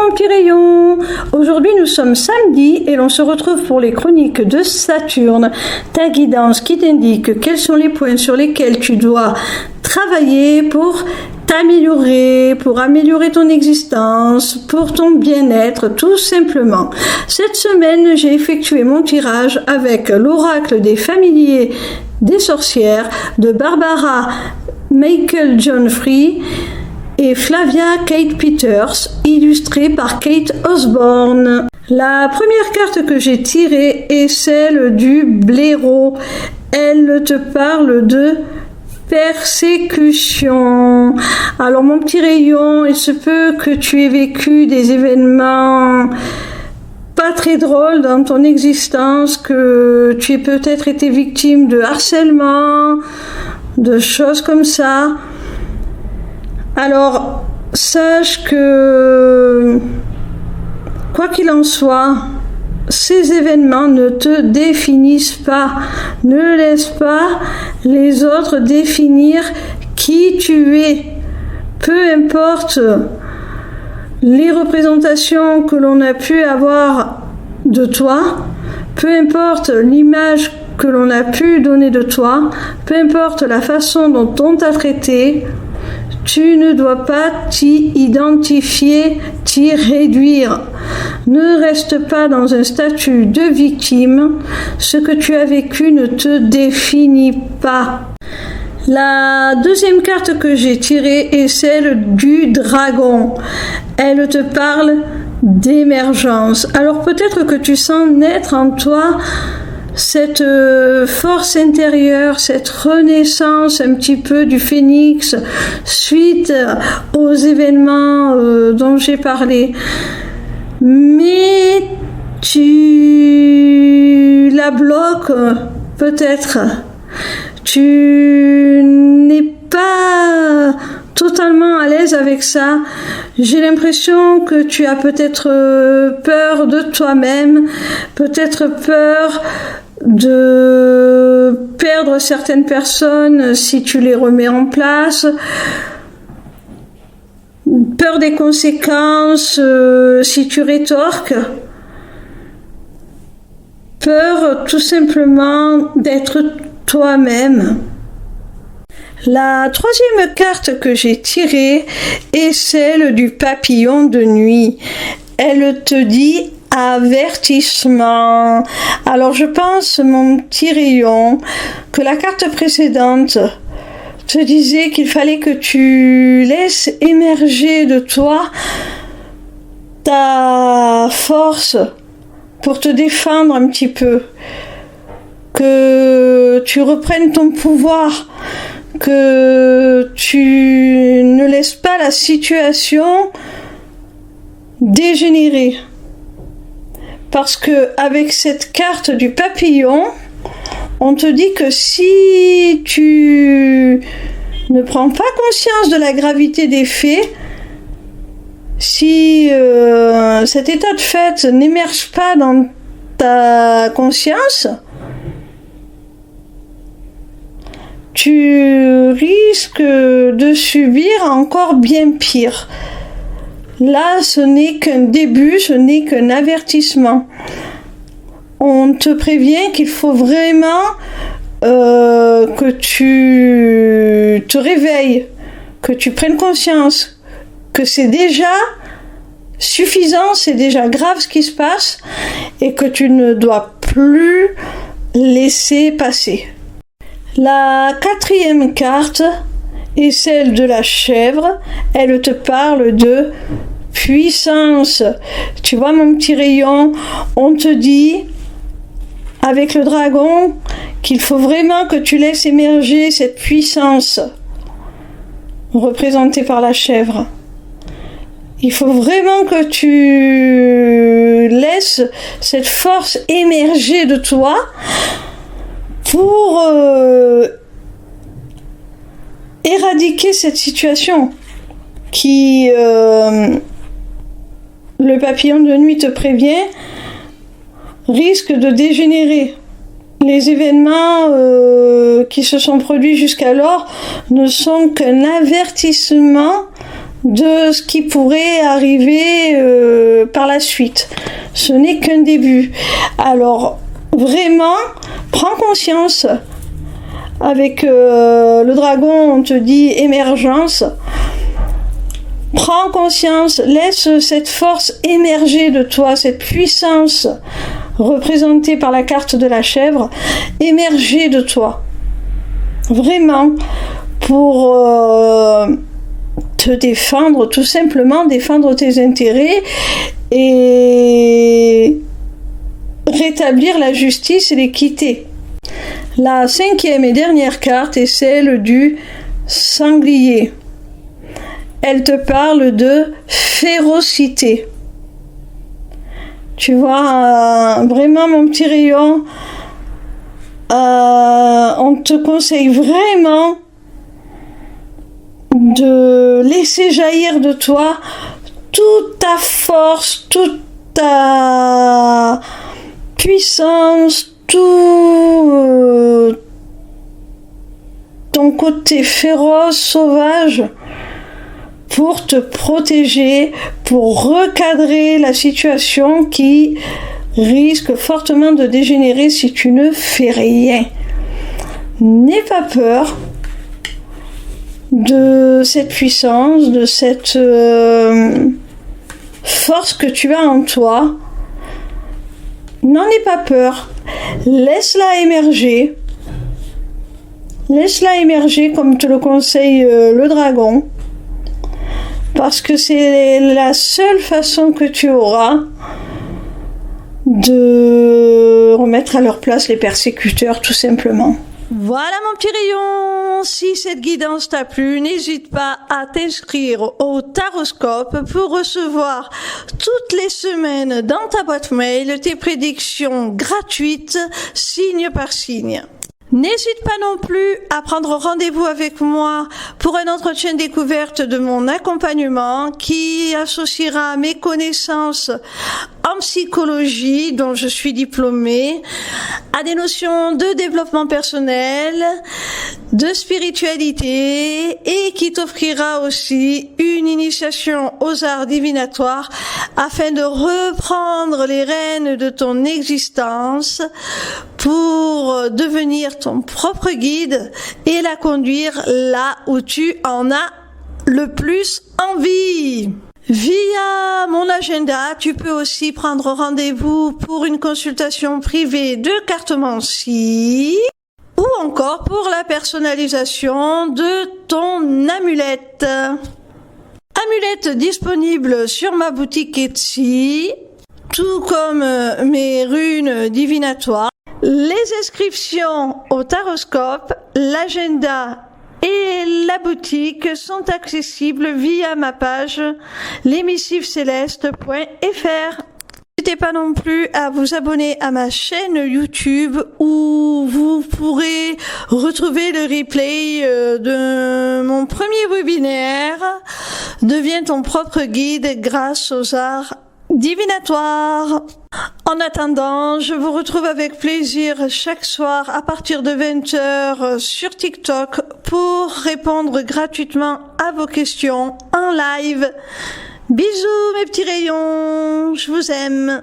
mon petit rayon. Aujourd'hui nous sommes samedi et l'on se retrouve pour les chroniques de Saturne, ta guidance qui t'indique quels sont les points sur lesquels tu dois travailler pour t'améliorer, pour améliorer ton existence, pour ton bien-être, tout simplement. Cette semaine, j'ai effectué mon tirage avec l'oracle des familiers des sorcières de Barbara Michael John Free et Flavia Kate Peters, illustré par Kate Osborne. La première carte que j'ai tirée est celle du blaireau. Elle te parle de persécution. Alors mon petit rayon, il se peut que tu aies vécu des événements pas très drôles dans ton existence, que tu aies peut-être été victime de harcèlement, de choses comme ça. Alors, sache que, quoi qu'il en soit, ces événements ne te définissent pas. Ne laisse pas les autres définir qui tu es. Peu importe les représentations que l'on a pu avoir de toi, peu importe l'image que l'on a pu donner de toi, peu importe la façon dont on t'a traité, tu ne dois pas t'y identifier, t'y réduire. Ne reste pas dans un statut de victime. Ce que tu as vécu ne te définit pas. La deuxième carte que j'ai tirée est celle du dragon. Elle te parle d'émergence. Alors peut-être que tu sens naître en toi cette force intérieure, cette renaissance un petit peu du phénix suite aux événements dont j'ai parlé. Mais tu la bloques peut-être. Tu n'es pas totalement à l'aise avec ça. J'ai l'impression que tu as peut-être peur de toi-même, peut-être peur de perdre certaines personnes si tu les remets en place, peur des conséquences si tu rétorques, peur tout simplement d'être toi-même. La troisième carte que j'ai tirée est celle du papillon de nuit. Elle te dit avertissement. Alors je pense, mon petit rayon, que la carte précédente te disait qu'il fallait que tu laisses émerger de toi ta force pour te défendre un petit peu, que tu reprennes ton pouvoir, que tu ne laisses pas la situation dégénérer. Parce que avec cette carte du papillon, on te dit que si tu ne prends pas conscience de la gravité des faits, si cet état de fait n'émerge pas dans ta conscience, tu risques de subir encore bien pire. Là, ce n'est qu'un début, ce n'est qu'un avertissement. On te prévient qu'il faut vraiment que tu te réveilles, que tu prennes conscience, que c'est déjà suffisant, c'est déjà grave ce qui se passe et que tu ne dois plus laisser passer. La quatrième carte est celle de la chèvre. Elle te parle de puissance. Tu vois mon petit rayon, on te dit avec le dragon qu'il faut vraiment que tu laisses émerger cette puissance représentée par la chèvre. Il faut vraiment que tu laisses cette force émerger de toi pour éradiquer cette situation qui, le papillon de nuit te prévient, risque de dégénérer. Les événements qui se sont produits jusqu'alors ne sont qu'un avertissement de ce qui pourrait arriver par la suite. Ce n'est qu'un début. Alors, vraiment, prends conscience. Avec le dragon, on te dit émergence. Prends conscience, laisse cette force émerger de toi, cette puissance représentée par la carte de la chèvre, émerger de toi. Vraiment, pour te défendre, tout simplement, défendre tes intérêts et rétablir la justice et l'équité. La 5e et dernière carte est celle du sanglier. Elle te parle de férocité. Tu vois, vraiment mon petit rayon, on te conseille vraiment de laisser jaillir de toi toute ta force, toute ta puissance, tout ton côté féroce, sauvage, pour te protéger, pour recadrer la situation qui risque fortement de dégénérer si tu ne fais rien. N'aie pas peur de cette puissance, de cette force que tu as en toi. N'en aie pas peur. Laisse-la émerger. Laisse-la émerger comme te le conseille le dragon. Parce que c'est la seule façon que tu auras de remettre à leur place les persécuteurs, tout simplement. Voilà mon petit rayon, si cette guidance t'a plu, n'hésite pas à t'inscrire au Taroscope pour recevoir toutes les semaines dans ta boîte mail tes prédictions gratuites, signe par signe. N'hésite pas non plus à prendre rendez-vous avec moi pour un entretien découverte de mon accompagnement qui associera mes connaissances en psychologie, dont je suis diplômée, à des notions de développement personnel, de spiritualité et qui t'offrira aussi une initiation aux arts divinatoires afin de reprendre les rênes de ton existence pour devenir ton propre guide et la conduire là où tu en as le plus envie. Via mon agenda, tu peux aussi prendre rendez-vous pour une consultation privée de cartomancie ou encore pour la personnalisation de ton amulette. Amulette disponible sur ma boutique Etsy, tout comme mes runes divinatoires. Les inscriptions au Taroscope, l'agenda et la boutique sont accessibles via ma page lesmissivescélestes.fr. N'hésitez pas non plus à vous abonner à ma chaîne YouTube où vous pourrez retrouver le replay de mon premier webinaire « Deviens ton propre guide grâce aux arts divinatoires ». En attendant, je vous retrouve avec plaisir chaque soir à partir de 20h sur TikTok pour répondre gratuitement à vos questions en live. Bisous mes petits rayons, je vous aime.